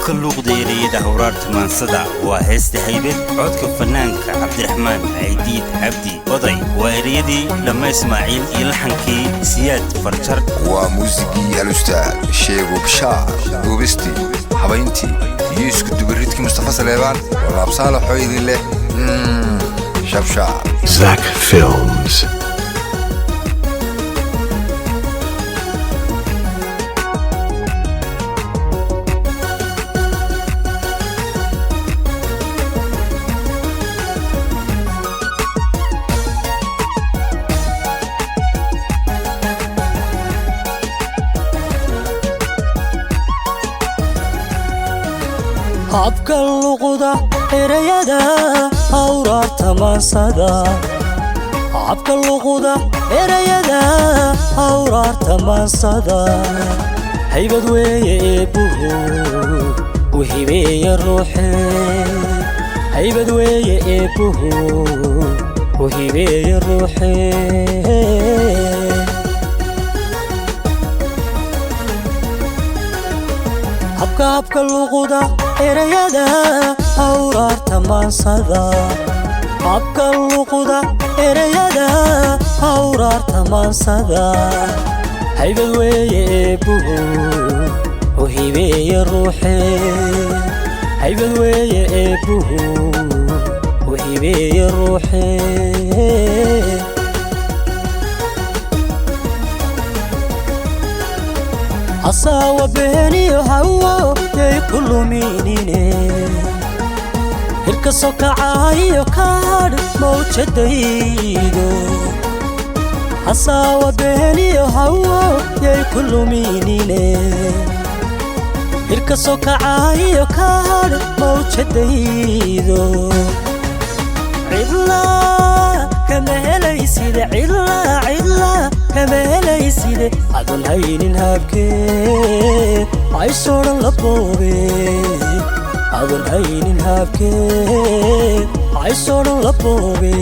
habka luuqdeeriyada hawraarta maansada waa heesta haybad codka fanaanka cabdiraxmaan ciidiid cabdi oday waa ereyadii lama ismaaciil iyo laxankii siyaad farjar waa muusigii al-ustaad sheego bishaar duubistii habayntii iyo isku dubaridkii mustafa saleebaan walaabsaala xooydii leh shabshaar Zach Films. habka luqda erayada hawraarta maansada habka luqda erayada hawraarta maansada haybad weeye eebbuhu wahibeeya ruuxe haybad weeye eebbuhu wahibeeya ruuxe habka luqda erayada hawraarta maansada habka luqda erayada hawraarta maansada haybad weeye eebbuhu wahibeeya ruuxe haybad weeye eebbuhu wahibeeya ruuxe asawa beeniyo hawo yay kuluminine hirka sokacaayo kaadh mawjadaydo asawa beeniyo hawo yay kuluminine hirka sokacaayo kaadh mawjadaydo cidla kama helayside cidla kama helayside adon haynin habkee ay sooran la boobe adon haynin habkee ay sooran la boobe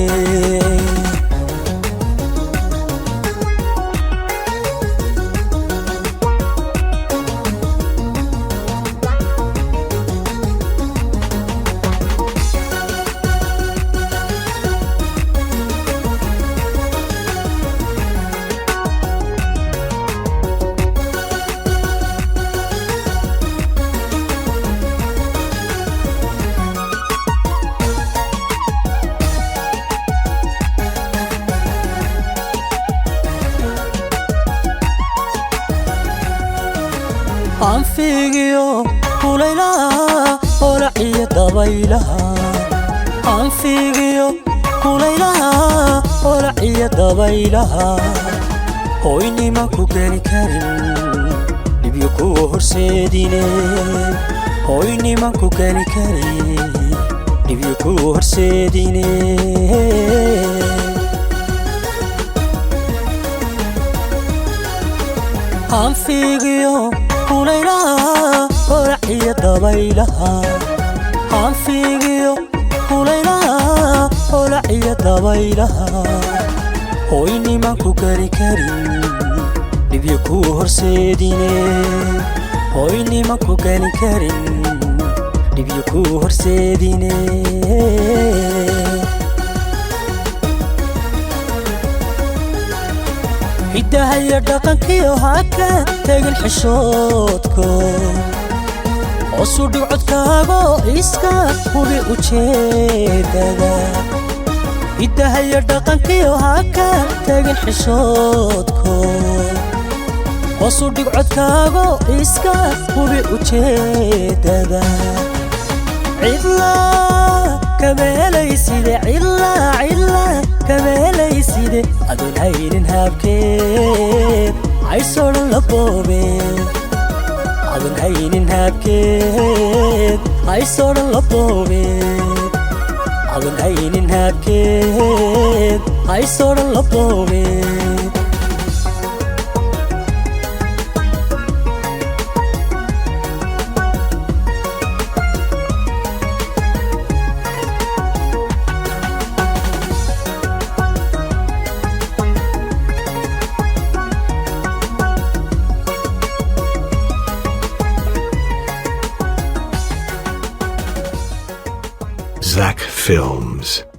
anfigiyo kulaylaha olaciya dabaylaha anfigiyo kulaylaha olaciya dabaylaha hoynima ku geli karin dhibyo kuwa horseedine hoynima ku geli karin dhibyo kuwa horseedine anfigiyo kulaylaha olaciya dabaylaha anfigiyo kulaylaha olaciya dabaylaha hoynima ku geli karin dhibyo kuwa horseedine hoynima ku geli karin dhibyo kuwa horseedine hidahaya dhaqankiyo haka tegin xishoodko hosu dhig codkaago iska hubi ujeedada hidahaya dhaqankiyo haka tegin xishoodko hosu dhig codkaago iska hubi ujeedada cidla kama helayside cidla kama helayside adon haynin habkee ay sooran la boobe adon haynin habkee ay sooran la boobe adon haynin habkee ay sooran la boobe Zach Films.